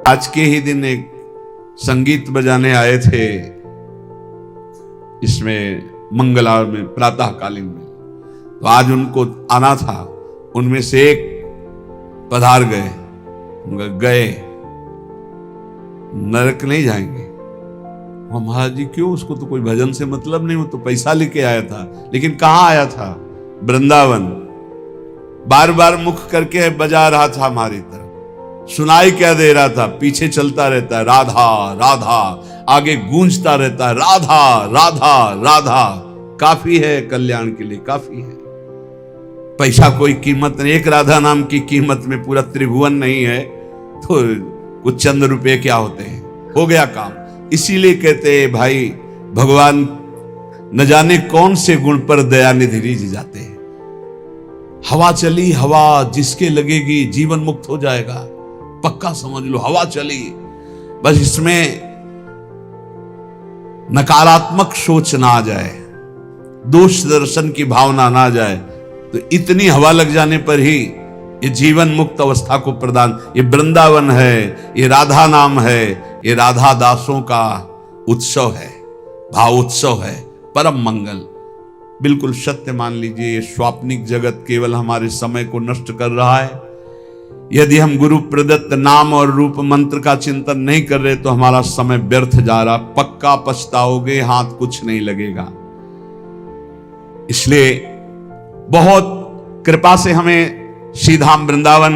आज के ही दिन एक संगीत बजाने आए थे इसमें मंगला में प्रातःकालीन में, तो आज उनको आना था। उनमें से एक पधार गए, गए नरक नहीं जाएंगे। महाराज जी क्यों? उसको तो कोई भजन से मतलब नहीं, वो तो पैसा लेके आया था। लेकिन कहां आया था? वृंदावन। बार बार मुख करके बजा रहा था हमारी तरफ, सुनाई क्या दे रहा था? पीछे चलता रहता है राधा राधा, आगे गूंजता रहता है राधा राधा राधा। काफी है कल्याण के लिए, काफी है। पैसा कोई कीमत नहीं, एक राधा नाम की कीमत में पूरा त्रिभुवन नहीं है, तो कुछ चंद रुपए क्या होते हैं, हो गया काम। इसीलिए कहते हैं भाई भगवान न जाने कौन से गुण पर दयानिधि रिझ जाते हैं। हवा चली, हवा जिसके लगेगी जीवन मुक्त हो जाएगा, पक्का समझ लो। हवा चली, बस इसमें नकारात्मक सोच ना आ जाए, दोष दर्शन की भावना ना आ जाए, तो इतनी हवा लग जाने पर ही ये जीवन मुक्त अवस्था को प्रदान। ये वृंदावन है, ये राधा नाम है, ये राधा दासों का उत्सव है, भाव उत्सव है, परम मंगल। बिल्कुल सत्य मान लीजिए, ये स्वाप्निक जगत केवल हमारे समय को नष्ट कर रहा है। यदि हम गुरु प्रदत्त नाम और रूप मंत्र का चिंतन नहीं कर रहे तो हमारा समय व्यर्थ जा रहा, पक्का पछताओगे, हाथ कुछ नहीं लगेगा। इसलिए बहुत कृपा से हमें श्री धाम वृंदावन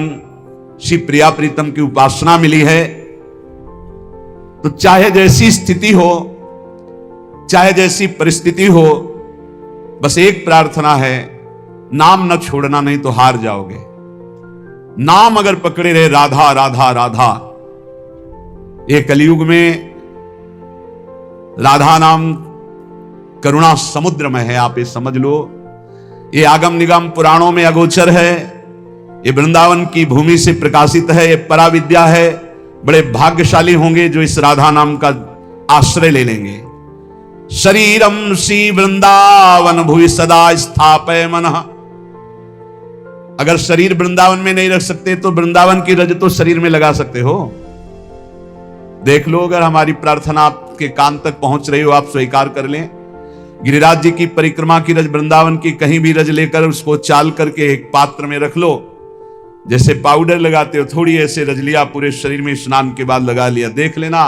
श्री प्रिया प्रीतम की उपासना मिली है। तो चाहे जैसी स्थिति हो, चाहे जैसी परिस्थिति हो, बस एक प्रार्थना है, नाम न छोड़ना, नहीं तो हार जाओगे। नाम अगर पकड़े रहे राधा राधा राधा, ये कलयुग में राधा नाम करुणा समुद्र में है, आप ये समझ लो। ये आगम निगम पुराणों में अगोचर है, ये वृंदावन की भूमि से प्रकाशित है, ये पराविद्या है। बड़े भाग्यशाली होंगे जो इस राधा नाम का आश्रय ले लेंगे। शरीरम श्री वृंदावन भुवि सदा स्थापय मनः। अगर शरीर वृंदावन में नहीं रख सकते तो वृंदावन की रज तो शरीर में लगा सकते हो। देख लो, अगर हमारी प्रार्थना आपके कान तक पहुंच रही हो, आप स्वीकार कर लें। गिरिराज जी की परिक्रमा की रज, वृंदावन की कहीं भी रज लेकर उसको चाल करके एक पात्र में रख लो। जैसे पाउडर लगाते हो, थोड़ी ऐसे रज लिया, पूरे शरीर में स्नान के बाद लगा लिया। देख लेना,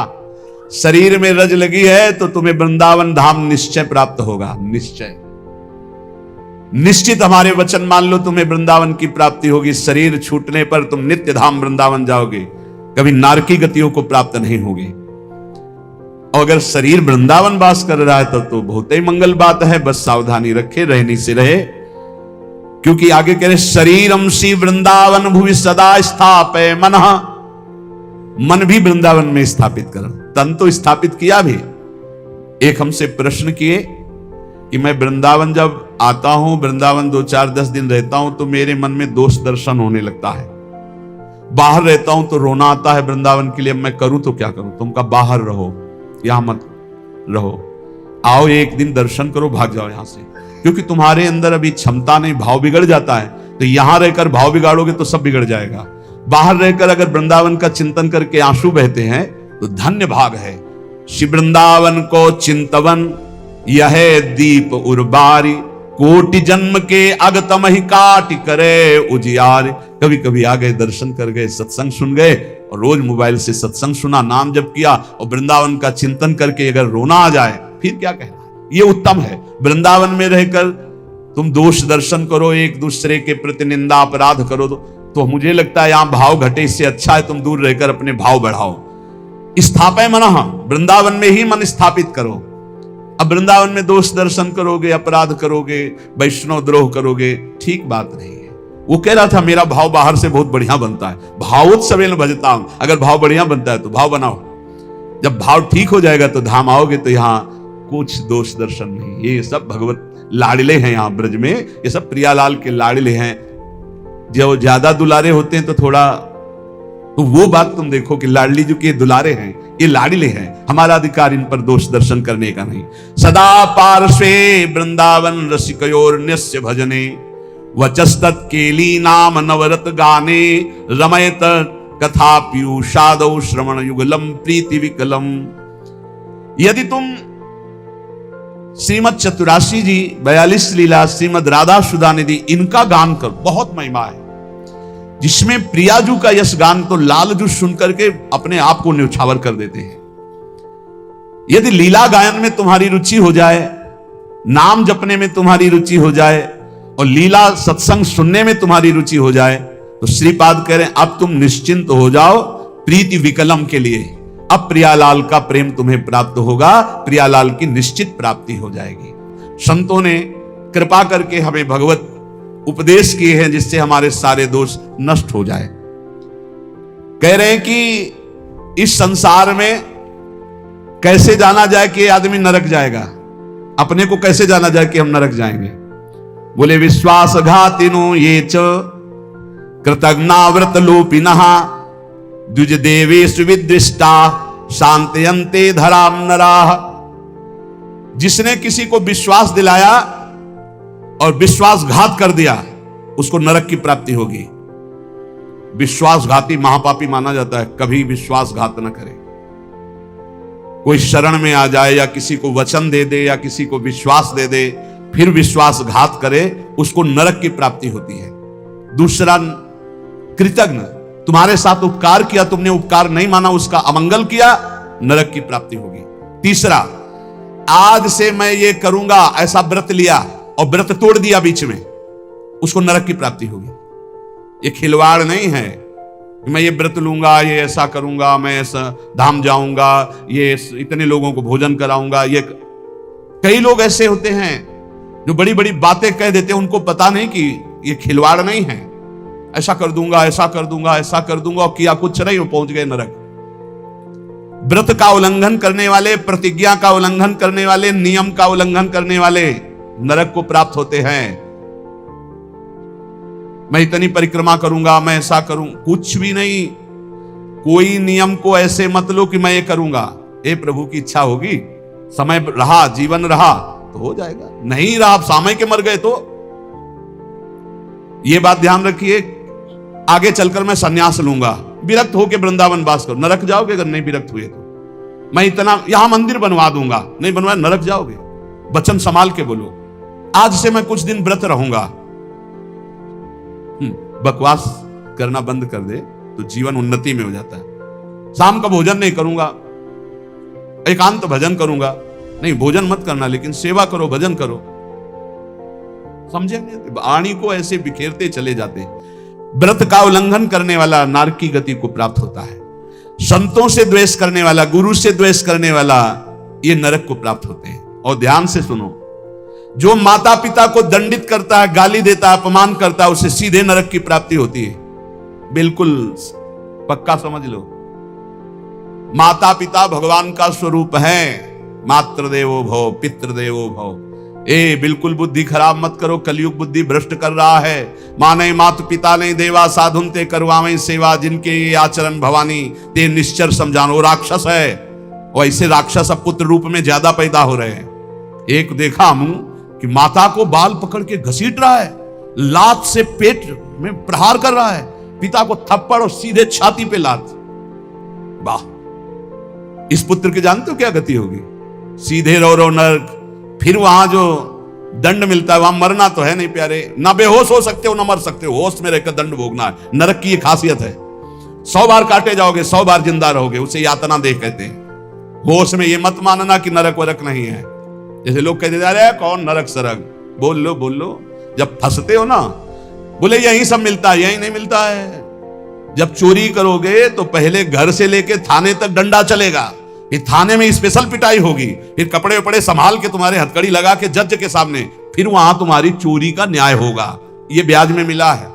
शरीर में रज लगी है तो तुम्हें वृंदावन धाम निश्चय प्राप्त होगा। निश्चय, निश्चित हमारे वचन मान लो, तुम्हें वृंदावन की प्राप्ति होगी। शरीर छूटने पर तुम नित्य धाम वृंदावन जाओगे, कभी नारकी गतियों को प्राप्त नहीं होगे। और अगर शरीर वृंदावन वास कर रहा है तो बहुत ही मंगल बात है। बस सावधानी रखे, रहनी से रहे, क्योंकि आगे कह रहे शरीरम श्री वृंदावन भुवि सदा स्थापय मनः। मन भी वृंदावन में स्थापित कर, तन तो स्थापित किया भी। एक हमसे प्रश्न किए कि मैं वृंदावन जब आता हूं, वृंदावन 2-4-10 दिन रहता हूं, तो मेरे मन में दोष दर्शन होने लगता है। बाहर रहता हूं तो रोना आता है वृंदावन के लिए, मैं करूं तो क्या करूं? तुम कहा बाहर रहो, यहां मत रहो, आओ एक दिन दर्शन करो, भाग जाओ यहां से, क्योंकि तुम्हारे अंदर अभी क्षमता नहीं, भाव बिगड़ जाता है। तो यहां रहकर भाव बिगाड़ोगे तो सब बिगड़ जाएगा। बाहर रहकर अगर वृंदावन का चिंतन करके आंसू बहते हैं तो धन्य भाग है। श्री वृंदावन को चिंतवन यह दीप उर्बारी, कोटि जन्म के अगतम ही काट करे उजियार। कभी कभी आ गए, दर्शन कर गए, सत्संग सुन गए, और रोज मोबाइल से सत्संग सुना, नाम जप किया, और वृंदावन का चिंतन करके अगर रोना आ जाए, फिर क्या कहना? ये उत्तम है। वृंदावन में रहकर तुम दोष दर्शन करो, एक दूसरे के प्रति निंदा अपराध करो, तो मुझे लगता है यहां भाव घटे। इससे अच्छा है तुम दूर रहकर अपने भाव बढ़ाओ। स्थापय मनः, वृंदावन में ही मन स्थापित करो। अब वृंदावन में दोष दर्शन करोगे, अपराध करोगे, वैष्णव द्रोह करोगे, ठीक बात नहीं है। वो कह रहा था मेरा भाव बाहर से बहुत बढ़िया बनता है, भावोत्सवेन भजता हूं। अगर भाव बढ़िया बनता है तो भाव बनाओ, जब भाव ठीक हो जाएगा तो धाम आओगे तो यहाँ कुछ दोष दर्शन नहीं। ये सब भगवत लाडले हैं यहाँ ब्रज में, ये सब प्रियालाल के लाडले हैं। जो ज्यादा दुलारे होते हैं तो थोड़ा, तो वो बात तुम देखो कि लाडली जो के दुलारे हैं, ये लाडले हैं। हमारा अधिकार इन पर दोष दर्शन करने का नहीं। सदा पार्श्वे वृंदावन रसिकयोर्न्यस्य भजने, वचस्तत् केली नाम नवरत गाने, रमयत कथा पीयूषादौ श्रवण युगलम प्रीति विकलम। यदि तुम श्रीमद चतुराशी जी 42 लीला, श्रीमद राधा सुधा निधि, इनका गान करो, बहुत महिमा है जिसमें प्रियाजू का यश गान तो लालजू सुन करके अपने आप को न्यौछावर कर देते हैं। यदि लीला गायन में तुम्हारी रुचि हो जाए, नाम जपने में तुम्हारी रुचि हो जाए और लीला सत्संग सुनने में तुम्हारी रुचि हो जाए, तो श्रीपाद कह रहे हैं अब तुम निश्चिंत हो जाओ प्रीति विकलम के लिए। अब प्रियालाल का प्रेम तुम्हें प्राप्त होगा, प्रियालाल की निश्चित प्राप्ति हो जाएगी। संतों ने कृपा करके हमें भगवत उपदेश किए हैं जिससे हमारे सारे दोष नष्ट हो जाए। कह रहे हैं कि इस संसार में कैसे जाना जाए कि आदमी नरक जाएगा, अपने को कैसे जाना जाए कि हम नरक जाएंगे। बोले विश्वासघातिनो ये च कृतज्ञाव्रत लोपिनः द्विज देवेषु विदृष्टा शांतयन्ते धराम नराः। जिसने किसी को विश्वास दिलाया और विश्वासघात कर दिया, उसको नरक की प्राप्ति होगी। विश्वासघाती महापापी माना जाता है, कभी विश्वासघात न करे। कोई शरण में आ जाए या किसी को वचन दे दे या किसी को विश्वास दे दे फिर विश्वासघात करे, उसको नरक की प्राप्ति होती है। दूसरा, कृतज्ञ, तुम्हारे साथ उपकार किया, तुमने उपकार नहीं माना, उसका अमंगल किया, नरक की प्राप्ति होगी। तीसरा, आज से मैं ये करूंगा ऐसा व्रत लिया और व्रत तोड़ दिया बीच में, उसको नरक की प्राप्ति होगी। ये खिलवाड़ नहीं है कि मैं ये व्रत लूंगा, ये ऐसा करूंगा, मैं ऐसा धाम जाऊंगा, ये इतने लोगों को भोजन कराऊंगा। ये कई लोग ऐसे होते हैं जो बड़ी बड़ी बातें कह देते हैं, उनको पता नहीं कि ये खिलवाड़ नहीं है। ऐसा कर दूंगा, ऐसा कर दूंगा, ऐसा कर दूंगा, और किया कुछ नहीं, वो पहुंच गए नरक। व्रत का उल्लंघन करने वाले, प्रतिज्ञा का उल्लंघन करने वाले, नियम का उल्लंघन करने वाले नरक को प्राप्त होते हैं। मैं इतनी परिक्रमा करूंगा, मैं ऐसा करूं, कुछ भी नहीं। कोई नियम को ऐसे मत लो कि मैं ये करूंगा। ए प्रभु की इच्छा होगी, समय रहा, जीवन रहा तो हो जाएगा, नहीं रहा, आप सामय के मर गए तो। ये बात ध्यान रखिए, आगे चलकर मैं सन्यास लूंगा, विरक्त होकर वृंदावन वास करो, नरक जाओगे अगर नहीं विरक्त हुए तो। मैं इतना यहां मंदिर बनवा दूंगा, नहीं बनवाया नरक जाओगे। वचन संभाल के बोलो, आज से मैं कुछ दिन व्रत रहूंगा। बकवास करना बंद कर दे तो जीवन उन्नति में हो जाता है। शाम का भोजन नहीं करूंगा, एकांत भजन करूंगा, नहीं भोजन मत करना, लेकिन सेवा करो, भजन करो। समझे? वाणी को ऐसे बिखेरते चले जाते। व्रत का उल्लंघन करने वाला नरक की गति को प्राप्त होता है। संतों से द्वेष करने वाला, गुरु से द्वेष करने वाला, ये नरक को प्राप्त होते हैं। और ध्यान से सुनो, जो माता पिता को दंडित करता है, गाली देता है, अपमान करता है, उसे सीधे नरक की प्राप्ति होती है। बिल्कुल पक्का समझ लो। माता पिता भगवान का स्वरूप है। मातृदेवो भव पितृदेवो भव। बिल्कुल बुद्धि खराब मत करो, कलयुग बुद्धि भ्रष्ट कर रहा है। माने मात पिता नहीं देवा, साधुन ते करवावें सेवा, जिनके ये आचरण भवानी ते निश्चर समझानो। राक्षस है, और ऐसे राक्षस अब पुत्र रूप में ज्यादा पैदा हो रहे हैं। एक देखा हम कि माता को बाल पकड़ के घसीट रहा है, लात से पेट में प्रहार कर रहा है, पिता को थप्पड़ और सीधे छाती पे लात। वाह, इस पुत्र के जानते हो क्या गति होगी? सीधे रो रो नरक। फिर वहां जो दंड मिलता है, वहां मरना तो है नहीं प्यारे, ना बेहोश हो सकते हो ना मर सकते हो, होश में रहकर दंड भोगना है। नरक की ये खासियत है। 100 बार काटे जाओगे, 100 बार जिंदा रहोगे, उसे यातना देह कहते हैं। होश में ये मत मानना कि नरक वरक नहीं है। जैसे लोग कहते जा रहे हैं कौन नरक सरक, बोल लो बोल लो। जब फंसते हो ना, बोले यही सब मिलता है, यही नहीं मिलता है। जब चोरी करोगे तो पहले घर से लेके थाने तक डंडा चलेगा, फिर थाने में स्पेशल पिटाई होगी, फिर कपड़े वपड़े संभाल के तुम्हारे हथकड़ी लगा के जज के सामने, फिर वहां तुम्हारी चोरी का न्याय होगा। ये ब्याज में मिला है।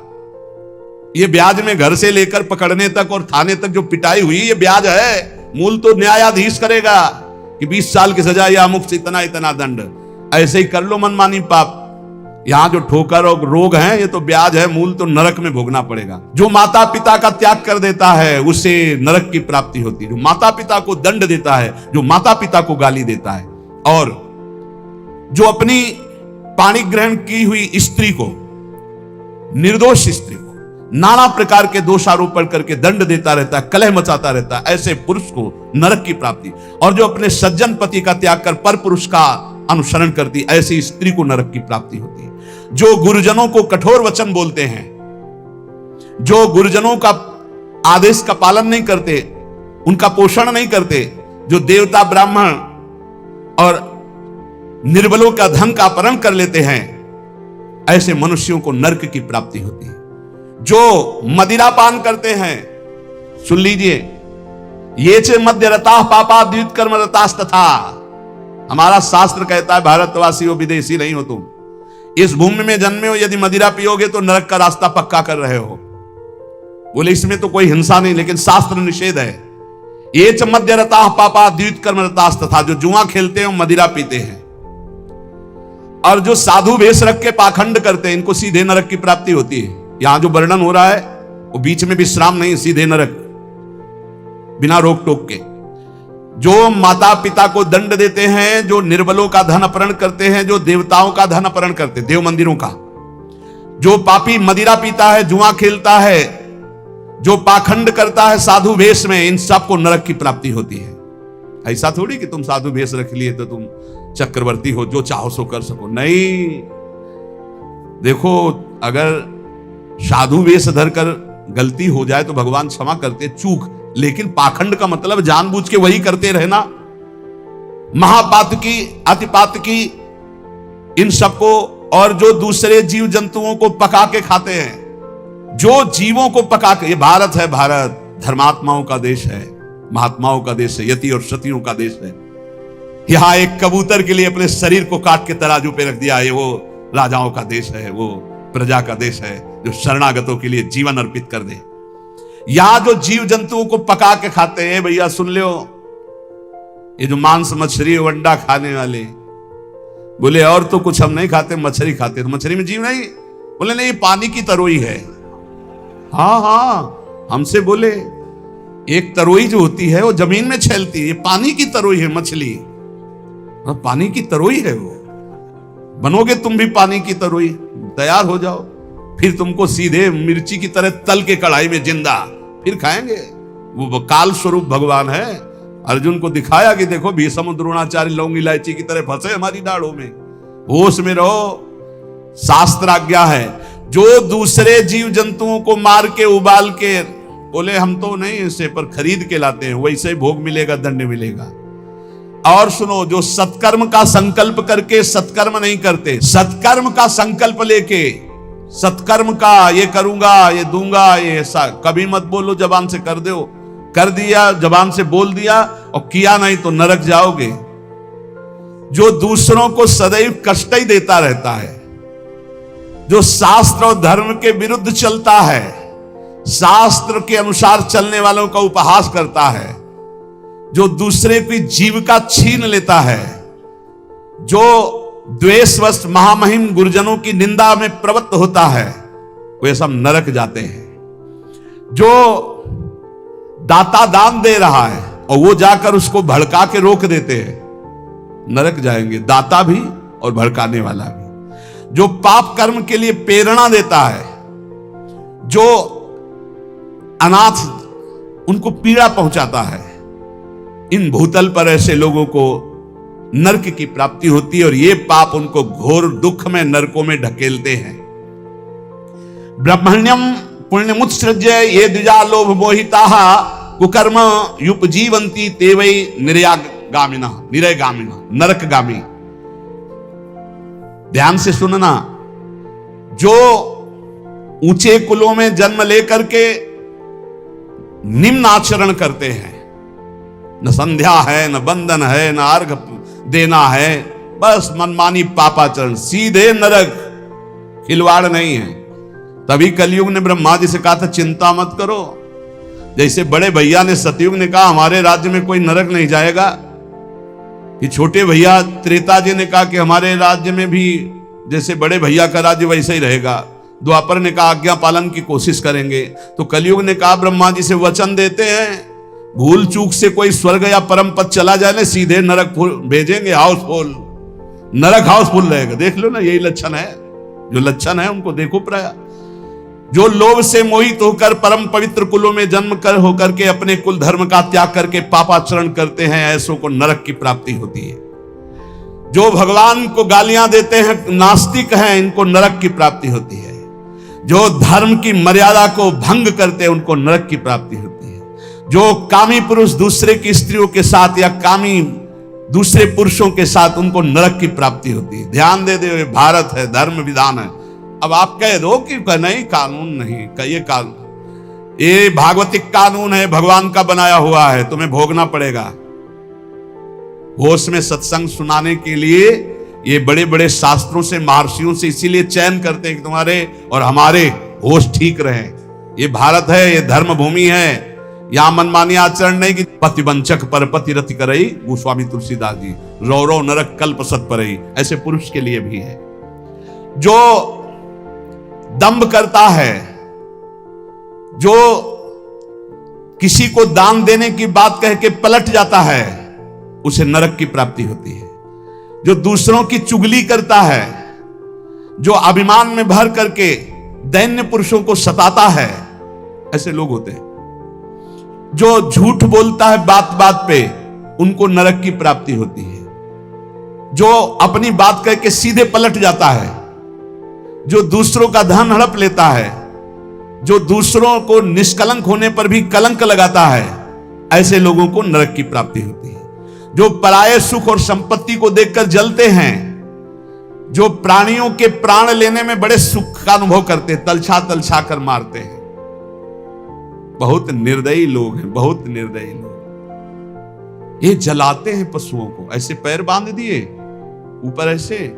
ये ब्याज में घर से लेकर पकड़ने तक और थाने तक जो पिटाई हुई, ये ब्याज है। मूल तो न्यायाधीश करेगा कि 20 साल की सजा या मुफ्त इतना इतना दंड। ऐसे ही कर लो मनमानी पाप। यहां जो ठोकर और रोग है, ये तो ब्याज है, मूल तो नरक में भोगना पड़ेगा। जो माता पिता का त्याग कर देता है, उसे नरक की प्राप्ति होती है। जो माता पिता को दंड देता है, जो माता पिता को गाली देता है, और जो अपनी पाणी ग्रहण की हुई स्त्री को, निर्दोष स्त्री को नाना प्रकार के दोषारोपण करके दंड देता रहता है, कलह मचाता रहता है, ऐसे पुरुष को नरक की प्राप्ति। और जो अपने सज्जन पति का त्याग कर पर पुरुष का अनुसरण करती, ऐसी स्त्री को नरक की प्राप्ति होती है। जो गुरुजनों को कठोर वचन बोलते हैं, जो गुरुजनों का आदेश का पालन नहीं करते, उनका पोषण नहीं करते, जो देवता ब्राह्मण और निर्बलों का धन का अपहरण कर लेते हैं, ऐसे मनुष्यों को नरक की प्राप्ति होती है। जो मदिरा पान करते हैं, सुन लीजिए, ये चे मध्य रता पापा द्वित कर्म रतास्तथा। हमारा शास्त्र कहता है भारतवासी हो, विदेशी नहीं हो तुम, इस भूमि में जन्मे हो, यदि मदिरा पियोगे तो नरक का रास्ता पक्का कर रहे हो। बोले इसमें तो कोई हिंसा नहीं, लेकिन शास्त्र निषेध है। ये च मध्य रता पापा द्वित कर्म रतास्तथा। जो जुआ खेलते हैं, मदिरा पीते हैं, और जो साधु वेश रख के पाखंड करते हैं, इनको सीधे नरक की प्राप्ति होती है। यहां जो वर्णन हो रहा है वो बीच में विश्राम नहीं, सीधे नरक, बिना रोक टोक के। जो माता पिता को दंड देते हैं, जो निर्बलों का धन अपहरण करते हैं, जो देवताओं का धन अपहरण करते, देव मंदिरों का, जो पापी मदिरा पीता है, जुआ खेलता है, जो पाखंड करता है साधु वेश में, इन सबको नरक की प्राप्ति होती है। ऐसा थोड़ी कि तुम साधु वेश रख लिए तो तुम चक्रवर्ती हो, जो चाहो सो कर सको, नहीं। देखो, अगर साधु वेश धरकर गलती हो जाए तो भगवान क्षमा करते, चूक, लेकिन पाखंड का मतलब जानबूझ के वही करते रहना, महापातकी, अतिपातकी, इन सबको। और जो दूसरे जीव जंतुओं को पका के खाते हैं, जो जीवों को पका के, ये भारत है, भारत धर्मात्माओं का देश है, महात्माओं का देश है, यति और सतियों का देश है। यहां एक कबूतर के लिए अपने शरीर को काट के तराजू पे रख दिया, ये वो राजाओं का देश है, वो प्रजा का देश है, जो शरणागतों के लिए जीवन अर्पित कर दे। यहां जो जीव जंतुओं को पका के खाते हैं, भैया सुन लो, ये जो मांस मछली अंडा खाने वाले, बोले और तो कुछ हम नहीं खाते, मछली खाते। तो मछली में जीव नहीं? बोले नहीं, पानी की तरोई है। हाँ हाँ, हमसे बोले एक तरोई जो होती है वो जमीन में छेलती है, ये पानी की तरोई है मछली। पानी की तरोई है वो, बनोगे तुम भी पानी की तरोई, तैयार हो जाओ, फिर तुमको सीधे मिर्ची की तरह तल के कढ़ाई में जिंदा फिर खाएंगे। वो काल स्वरूप भगवान है। अर्जुन को दिखाया कि देखो भीष्म द्रोणाचार्य लौंग इलायची की तरह फंसे हमारी दाढ़ों में, होश में रहो। शास्त्र आज्ञा है, जो दूसरे जीव जंतुओं को मार के उबाल के, बोले हम तो नहीं इसे पर खरीद के लाते हैं, वैसे ही भोग मिलेगा, दंड मिलेगा। और सुनो, जो सत्कर्म का संकल्प करके सत्कर्म नहीं करते, सत्कर्म का संकल्प लेके, सत्कर्म का ये करूंगा, ये दूंगा, ये ऐसा कभी मत बोलो, जबान से कर दो, कर दिया जबान से बोल दिया और किया नहीं तो नरक जाओगे। जो दूसरों को सदैव कष्ट ही देता रहता है, जो शास्त्र और धर्म के विरुद्ध चलता है, शास्त्र के अनुसार चलने वालों का उपहास करता है, जो दूसरे की जीविका छीन लेता है, जो द्वेषवश महामहिम गुरुजनों की निंदा में प्रवृत्त होता है, वे सब नरक जाते हैं। जो दाता दान दे रहा है और वो जाकर उसको भड़का के रोक देते हैं, नरक जाएंगे, दाता भी और भड़काने वाला भी। जो पाप कर्म के लिए प्रेरणा देता है, जो अनाथ उनको पीड़ा पहुंचाता है, इन भूतल पर ऐसे लोगों को नरक की प्राप्ति होती है और ये पाप उनको घोर दुख में नरकों में ढकेलते हैं। ब्रह्मण्यम पुण्यमुत्सृज्य ये द्विजा लोभ मोहिताः कुकर्म युपजीवन्ति ते वै निर्यागामिनः निरयगामिनः नरकगामी। ध्यान से सुनना, जो ऊंचे कुलों में जन्म लेकर के निम्न आचरण करते हैं, न संध्या है, न बंधन है, न अर्घ देना है, बस मनमानी पापाचरण, सीधे नरक, खिलवाड़ नहीं है। तभी कलयुग ने ब्रह्मा जी से कहा था चिंता मत करो। जैसे बड़े भैया ने सतयुग ने कहा हमारे राज्य में कोई नरक नहीं जाएगा, कि छोटे भैया त्रेता जी ने कहा कि हमारे राज्य में भी जैसे बड़े भैया का राज्य वैसे ही रहेगा। द्वापर ने कहा आज्ञा पालन की कोशिश करेंगे। तो कलयुग ने कहा ब्रह्मा जी से वचन देते हैं, भूल चूक से कोई स्वर्ग या परम पद चला जाए ना, सीधे नरक भेजेंगे, हाउसफुल, नरक हाउसफुल रहेगा। देख लो ना, यही लक्षण है, जो लक्षण है उनको देखो प्राय। जो लोभ से मोहित होकर परम पवित्र कुलों में जन्म कर होकर के अपने कुल धर्म का त्याग करके पापाचरण करते हैं, ऐसों को नरक की प्राप्ति होती है। जो भगवान को गालियां देते हैं, नास्तिक हैं, इनको नरक की प्राप्ति होती है। जो धर्म की मर्यादा को भंग करते हैं, उनको नरक की प्राप्ति होती है। जो कामी पुरुष दूसरे की स्त्रियों के साथ या कामी दूसरे पुरुषों के साथ, उनको नरक की प्राप्ति होती है। ध्यान दे दे, भारत है, धर्म विधान है। अब आप कह दो कि नहीं, कानून नहीं, ये कानून, ये भागवतिक कानून है, भगवान का बनाया हुआ है, तुम्हें भोगना पड़ेगा। होश में सत्संग सुनाने के लिए ये बड़े बड़े शास्त्रों से, महर्षियों से इसीलिए चयन करते हैं कि तुम्हारे और हमारे होश ठीक रहे। ये भारत है, ये धर्म भूमि है, यहां मनमानी आचरण नहीं कि पतिवंचक पर पति रति करई, गोस्वामी तुलसीदास जी, रौरव नरक कल्प सत परई, ऐसे पुरुष के लिए भी है। जो दंभ करता है, जो किसी को दान देने की बात कह के पलट जाता है, उसे नरक की प्राप्ति होती है। जो दूसरों की चुगली करता है, जो अभिमान में भर करके दैन्य पुरुषों को सताता है, ऐसे लोग होते हैं। जो झूठ बोलता है बात बात पे, उनको नरक की प्राप्ति होती है। जो अपनी बात कह के सीधे पलट जाता है, जो दूसरों का धन हड़प लेता है, जो दूसरों को निष्कलंक होने पर भी कलंक लगाता है, ऐसे लोगों को नरक की प्राप्ति होती है। जो पराये सुख और संपत्ति को देखकर जलते हैं, जो प्राणियों के प्राण लेने में बड़े सुख का अनुभव करते, तलछा तलछा कर मारते हैं, बहुत निर्दयी लोग हैं, बहुत निर्दयी लोग। ये जलाते हैं पशुओं को, ऐसे पैर बांध दिए, ऊपर ऐसे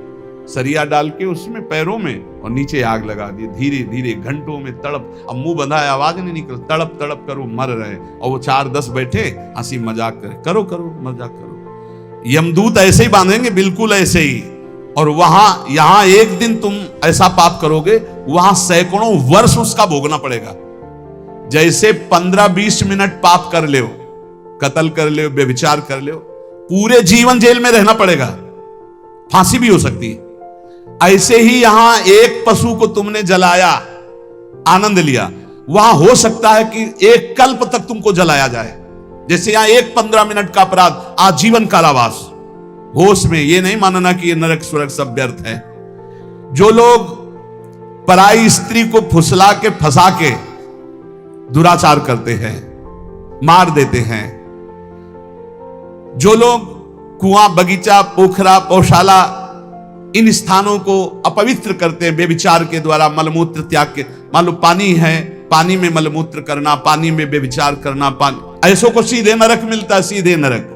सरिया डाल के उसमें पैरों में, और नीचे आग लगा दी, धीरे धीरे घंटों में तड़प। अब मुंह बंधा है, आवाज नहीं निकल, तड़प तड़प करो, मर रहे। और वो 4-10 बैठे हंसी मजाक करे, करो करो मजाक करो। यमदूत ऐसे ही बांधेंगे, बिल्कुल ऐसे ही। और वहां यहां एक दिन तुम ऐसा पाप करोगे, वहां सैकड़ों वर्ष उसका भोगना पड़ेगा। जैसे 15-20 मिनट पाप कर ले, कत्ल कर ले, व्यभिचार कर ले, पूरे जीवन जेल में रहना पड़ेगा, फांसी भी हो सकती है। ऐसे ही यहां एक पशु को तुमने जलाया, आनंद लिया, वहां हो सकता है कि एक कल्प तक तुमको जलाया जाए। जैसे यहां एक 15 मिनट का अपराध, आजीवन कारावास। होश में ये नहीं मानना कि ये नरक स्वर्ग सब व्यर्थ है। जो लोग पराई स्त्री को फुसला के फंसा के दुराचार करते हैं, मार देते हैं, जो लोग कुआं, बगीचा, पोखरा, पौशाला, इन स्थानों को अपवित्र करते हैं बेविचार के द्वारा, मलमूत्र त्याग के। मान लो पानी है, पानी में मलमूत्र करना, पानी में बेविचार करना, पानी, ऐसों को सीधे नरक मिलता है, सीधे नरक।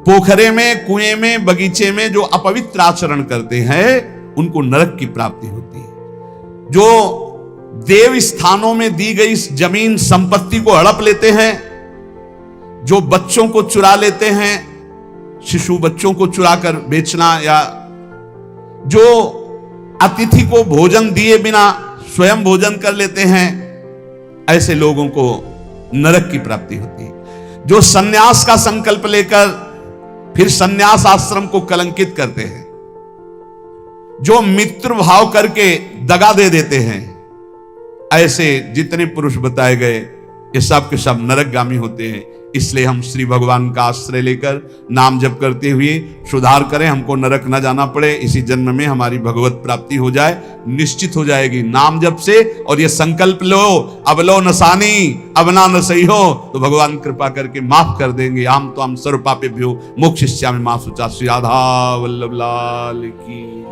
पोखरे में, कुएं में, बगीचे में जो अपवित्र आचरण करते हैं, उनको नरक की प्राप्ति होती है। जो देव स्थानों में दी गई जमीन संपत्ति को हड़प लेते हैं, जो बच्चों को चुरा लेते हैं, शिशु बच्चों को चुराकर बेचना, या जो अतिथि को भोजन दिए बिना स्वयं भोजन कर लेते हैं, ऐसे लोगों को नरक की प्राप्ति होती है। जो सन्यास का संकल्प लेकर फिर सन्यास आश्रम को कलंकित करते हैं, जो मित्र भाव करके दगा दे देते हैं, ऐसे जितने पुरुष बताए गए, ये सब के सब नरकगामी होते हैं। इसलिए हम श्री भगवान का आश्रय लेकर नाम जप करते हुए सुधार करें, हमको नरक न जाना पड़े, इसी जन्म में हमारी भगवत प्राप्ति हो जाए, निश्चित हो जाएगी नाम जप से। और ये संकल्प लो, अब लो नसानी अब ना न सही हो, तो भगवान कृपा करके माफ कर देंगे। हम तो हम सर्व पापेभ्यो मोक्षयिष्यामि मा शुचा। श्री राधा वल्लभ लाल की।